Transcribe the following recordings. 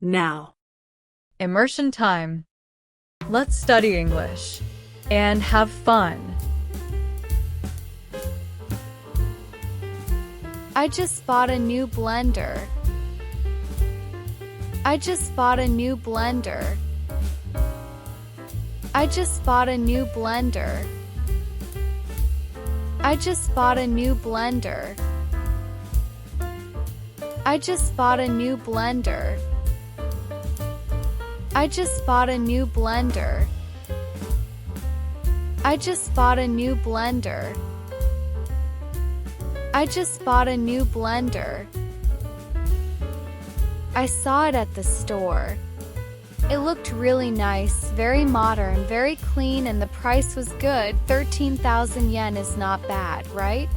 now. Immersion time. Let's study English and have fun. I just bought a new blender. I just bought a new blender. I just bought a new blender. I just bought a new blender. I just bought a new blender. I just bought a new blender. I just bought a new blender. I just bought a new blender. I saw it at the store. It looked really nice, very modern, very clean, and the price was good. 13,000 yen is not bad, right?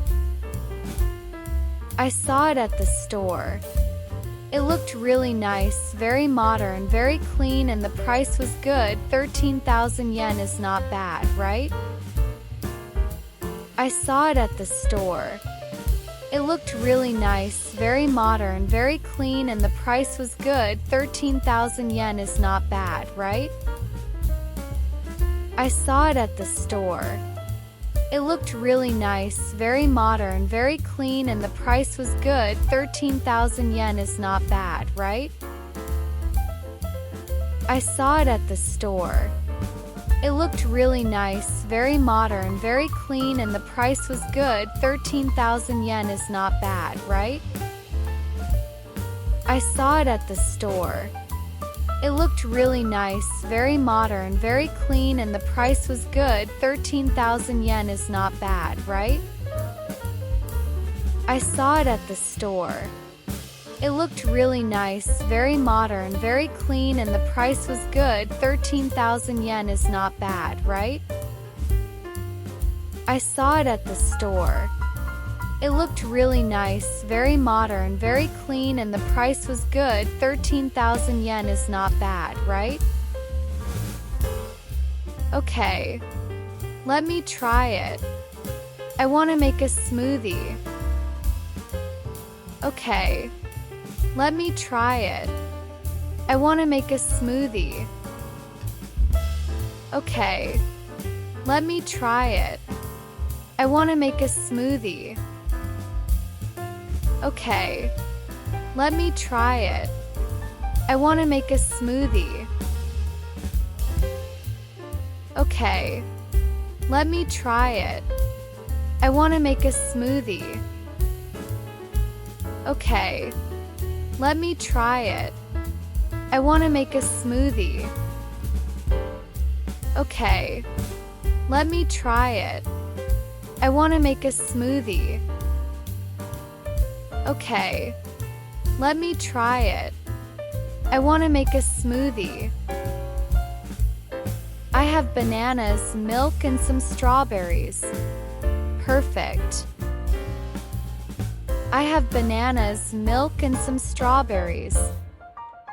I saw it at the store. It looked really nice, very modern, very clean, and the price was good. 13,000 yen is not bad, right? I saw it at the store. It looked really nice, very modern, very clean, and the price was good. 13,000 yen is not bad, right? I saw it at the store. It looked really nice, very modern, very clean, and the price was good. 13,000 yen is not bad, right? I saw it at the store. It looked really nice, very modern, very clean, and the price was good. 13,000 yen is not bad, right? I saw it at the store. It looked really nice, very modern, very clean, and the price was good. 13,000 yen is not bad, right? I saw it at the store. It looked really nice, very modern, very clean, and the price was good. 13,000 yen is not bad, right? I saw it at the store. It looked really nice, very modern, very clean, and the price was good. 13,000 yen is not bad, right? Okay. Let me try it. I want to make a smoothie. Okay. Let me try it. I want to make a smoothie. Okay. Let me try it. I want to make a smoothie. Okay. Let me try it. I want to make a smoothie. Okay. Let me try it. I want to make a smoothie. Okay. Let me try it. I want to make a smoothie. Okay. Let me try it. I want to make a smoothie. Okay. Let me try it. I want to make a smoothie. I have bananas, milk, and some strawberries. Perfect. I have bananas, milk, and some strawberries.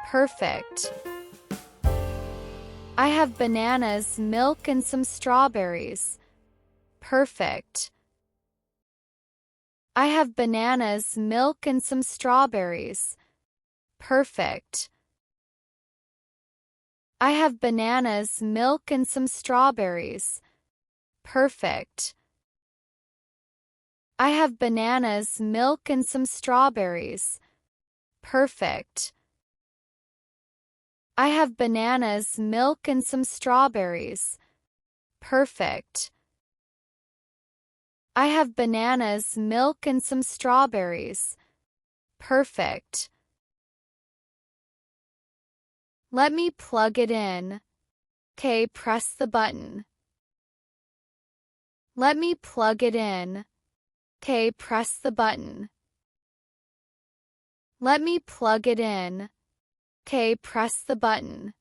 Perfect. I have bananas, milk, and some strawberries. Perfect. I have bananas, milk, and some strawberries. Perfect. I have bananas, milk, and some strawberries. Perfect. I have bananas, milk, and some strawberries. Perfect. I have bananas, milk, and some strawberries. Perfect. I have bananas, milk, and some strawberries. Perfect. Let me plug it in. Okay, press the button. Let me plug it in. Okay, press the button. Let me plug it in. Okay, press the button.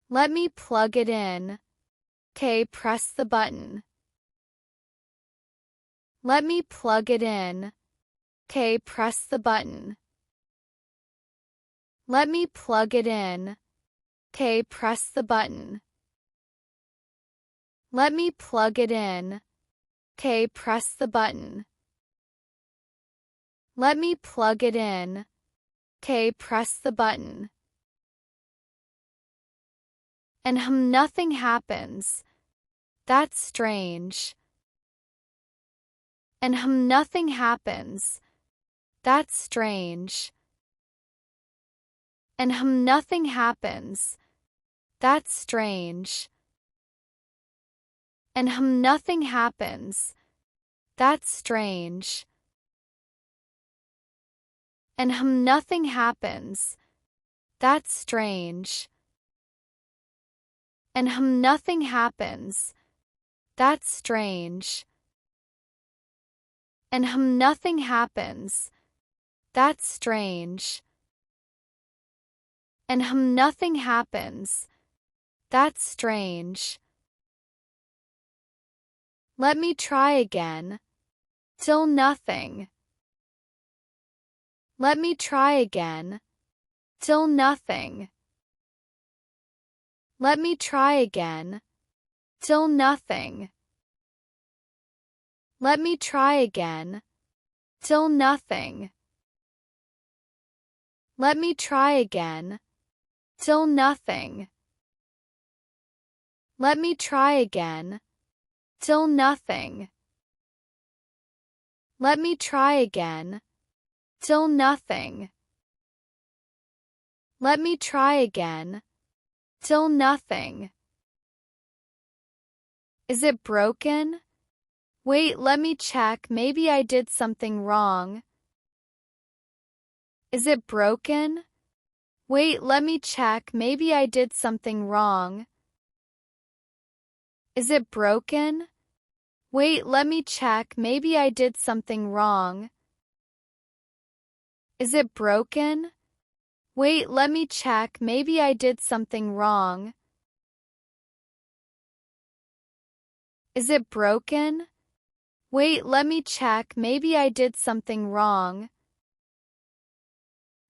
Let me plug it in. Okay, press the button. Let me plug it in. Okay, press the button. Let me plug it in. Okay, press the button. Let me plug it in. Okay, press the button. Let me plug it in. Okay, press the button. And nothing happens. That's strange. And nothing happens. That's strange. And nothing happens. That's strange. And nothing happens. That's strange. And nothing happens. That's strange. And nothing happens. That's strange. And nothing happens. That's strange. And nothing happens. That's strange. Let me try again. Till nothing. Let me try again. Till nothing. Let me try again. Till nothing. Let me try again. Till nothing. Let me try again. Till nothing. Let me try again. Till nothing. Let me try again. Till nothing. Let me try again. Till nothing. Is it broken? Wait, let me check. Maybe I did something wrong. Is it broken? Wait, let me check. Maybe I did something wrong. Is it broken? Wait, let me check. Maybe I did something wrong. Is it broken? Wait, let me check. Maybe I did something wrong. Is it broken? Wait, let me check. Maybe I did something wrong.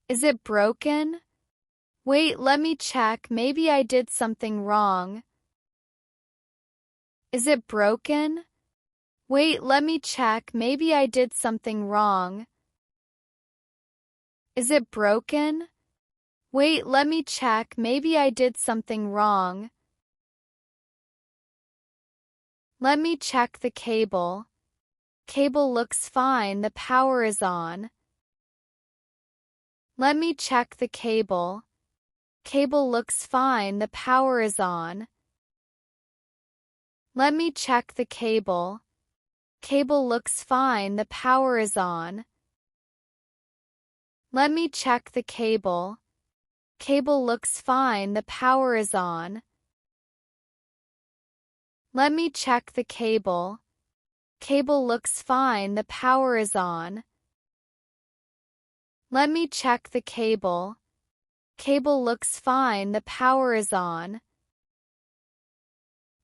Is it broken? Wait, let me check. Maybe I did something wrong. Is it broken? Wait, let me check. Maybe I did something wrong. Is it broken? Wait, let me check. Maybe I did something wrong. Let me check the cable. Cable looks fine. The power is on. Let me check the cable. Cable looks fine. The power is on. Let me check the cable. Cable looks fine. The power is on. Let me check the cable. Cable looks fine. The power is on. Let me check the cable. Cable looks fine. The power is on. Let me check the cable. Cable looks fine. The power is on.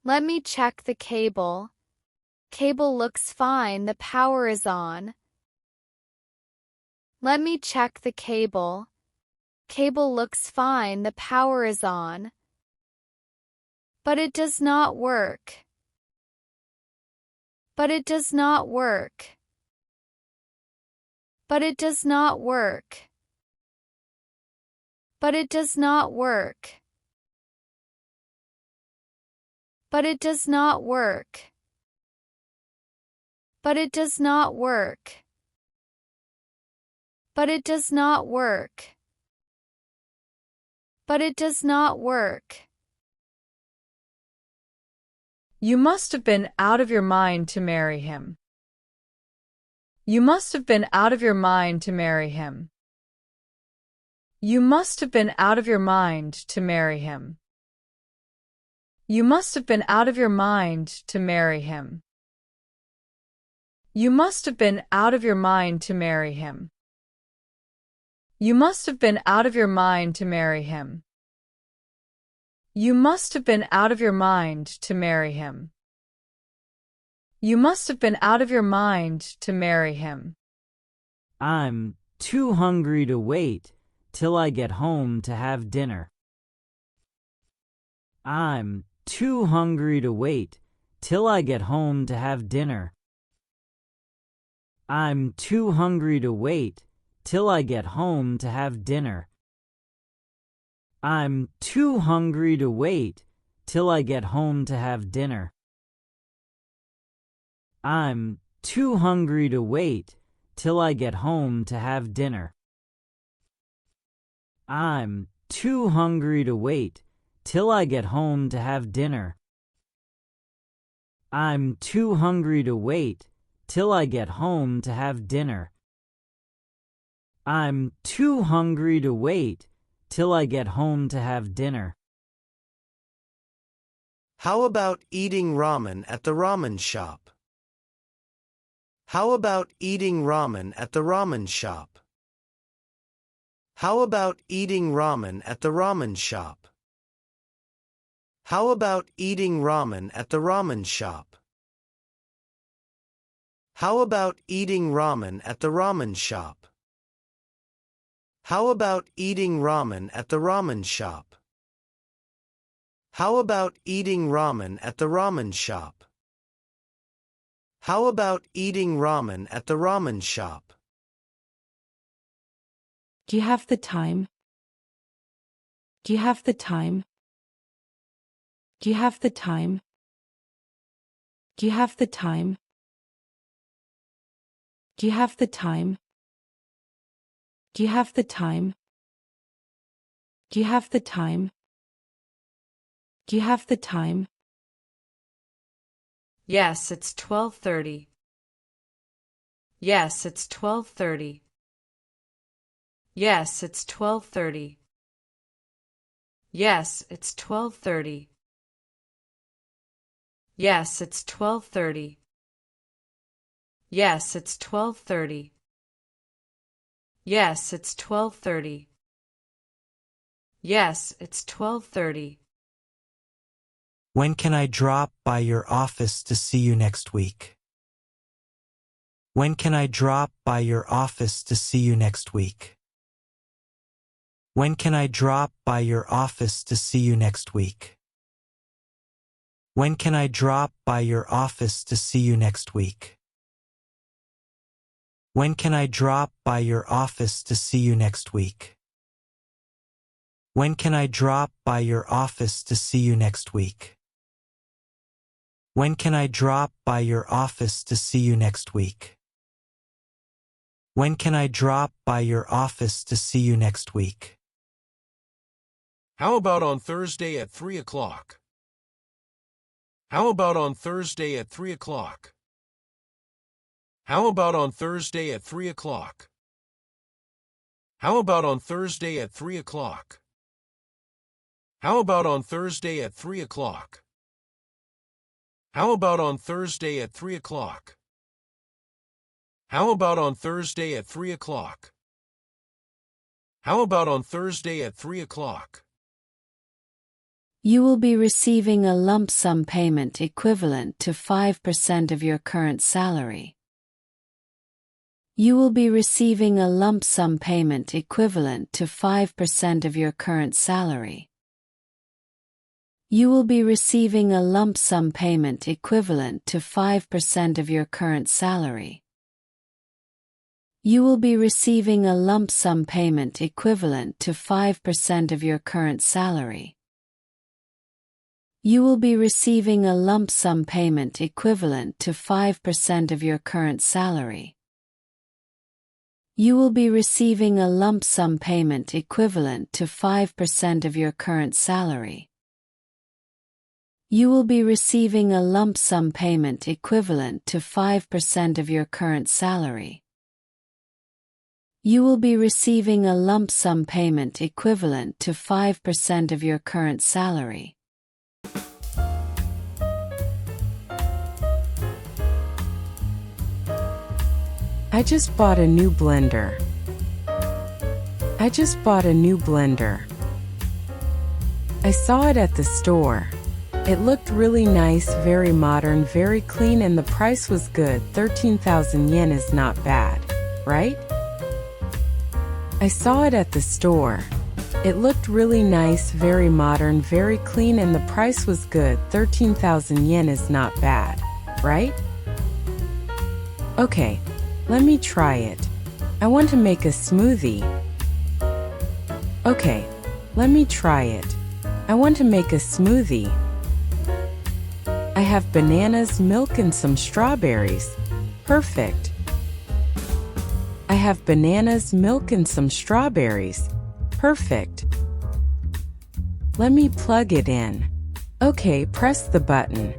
Let me check the cable. Cable looks fine. The power is on. Let me check the cable. Cable looks fine. The power is on. But it does not work. But it does not work. But it does not work. But it does not work. But it does not work. But it does not work. But it does not work. But it does not work. You must have been out of your mind to marry him. You must have been out of your mind to marry him. You must have been out of your mind to marry him. You must have been out of your mind to marry him. You must have been out of your mind to marry him. You must have been out of your mind to marry him. You must have been out of your mind to marry him. You must have been out of your mind to marry him. I'm too hungry to wait till I get home to have dinner. I'm too hungry to wait till I get home to have dinner. I'm too hungry to wait till I get home to have dinner. I'm too hungry to wait till I get home to have dinner. I'm too hungry to wait till I get home to have dinner. I'm too hungry to wait till I get home to have dinner. I'm too hungry to wait till I get home to have dinner. I'm too hungry to wait till I get home to have dinner. How about eating ramen at the ramen shop? How about eating ramen at the ramen shop? How about eating ramen at the ramen shop? How about eating ramen at the ramen shop? How about eating ramen at the ramen shop? How about eating ramen at the ramen shop? How about eating ramen at the ramen shop? How about eating ramen at the ramen shop? Do you have the time? Do you have the time? Do you have the time? Do you have the time? Do you have the time? Do you have the time? Do you have the time? Do you have the time? Yes, it's 12:30. Yes, it's 12:30. Yes, it's 12:30. Yes, it's 12:30. Yes, it's 12:30. Yes, it's 12:30. Yes, it's 12:30. Yes, it's 12:30. When can I drop by your office to see you next week? When can I drop by your office to see you next week? When can I drop by your office to see you next week? When can I drop by your office to see you next week? When can I drop by your office to see you next week? When can I drop by your office to see you next week? When can I drop by your office to see you next week? When can I drop by your office to see you next week? How about on Thursday at 3 o'clock? How about on Thursday at 3 o'clock? How about on Thursday at 3 o'clock? How about on Thursday at 3 o'clock? How about on Thursday at 3 o'clock? How about on Thursday at 3 o'clock? How about on Thursday at 3 o'clock? How about on Thursday at 3 o'clock? You will be receiving a lump sum payment equivalent to 5% of your current salary. You will be receiving a lump sum payment equivalent to 5% of your current salary. You will be receiving a lump sum payment equivalent to 5% of your current salary. You will be receiving a lump sum payment equivalent to 5% of your current salary. You will be receiving a lump sum payment equivalent to 5% of your current salary. You will be receiving a lump sum payment equivalent to 5% of your current salary. You will be receiving a lump sum payment equivalent to 5% of your current salary. You will be receiving a lump sum payment equivalent to 5% of your current salary. I just bought a new blender. I just bought a new blender. I saw it at the store. It looked really nice, very modern, very clean, and the price was good. 13,000 yen is not bad, right? I saw it at the store. It looked really nice, very modern, very clean, and the price was good. 13,000 yen is not bad, right? Okay, let me try it. I want to make a smoothie. Okay, let me try it. I want to make a smoothie. I have bananas, milk, and some strawberries. Perfect. I have bananas, milk, and some strawberries. Perfect. Let me plug it in. Okay, press the button.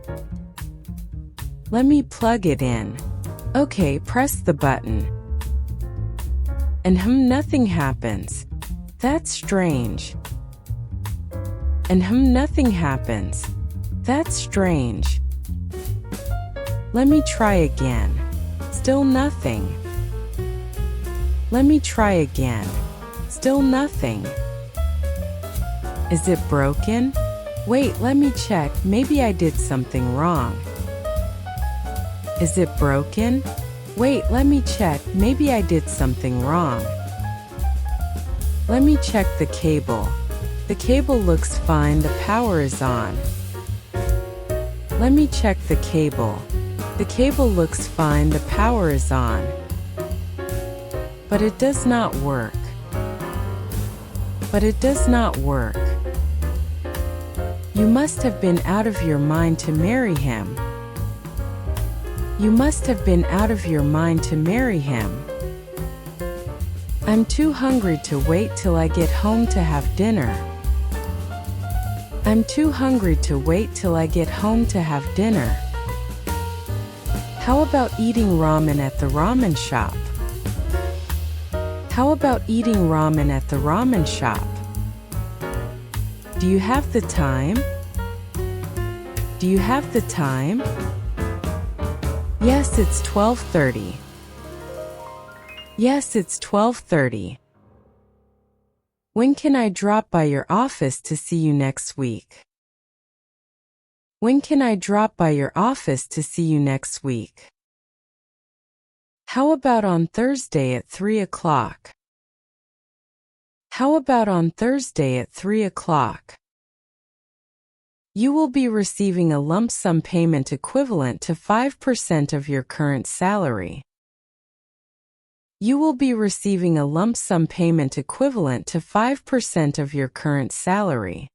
Let me plug it in. Okay, press the button. And nothing happens. That's strange. And nothing happens. That's strange. Let me try again. Still nothing. Let me try again. Still nothing. Is it broken? Wait, let me check. Maybe I did something wrong. Is it broken? Wait, let me check. Maybe I did something wrong. Let me check the cable. The cable looks fine. The power is on. Let me check the cable. The cable looks fine. The power is on. But it does not work. But it does not work. You must have been out of your mind to marry him. You must have been out of your mind to marry him. I'm too hungry to wait till I get home to have dinner. I'm too hungry to wait till I get home to have dinner. How about eating ramen at the ramen shop? How about eating ramen at the ramen shop? Do you have the time? Do you have the time? Yes, it's 12:30. Yes, it's 12:30. When can I drop by your office to see you next week? When can I drop by your office to see you next week? How about on Thursday at 3 o'clock? How about on Thursday at 3 o'clock? You will be receiving a lump sum payment equivalent to 5% of your current salary. You will be receiving a lump sum payment equivalent to 5% of your current salary.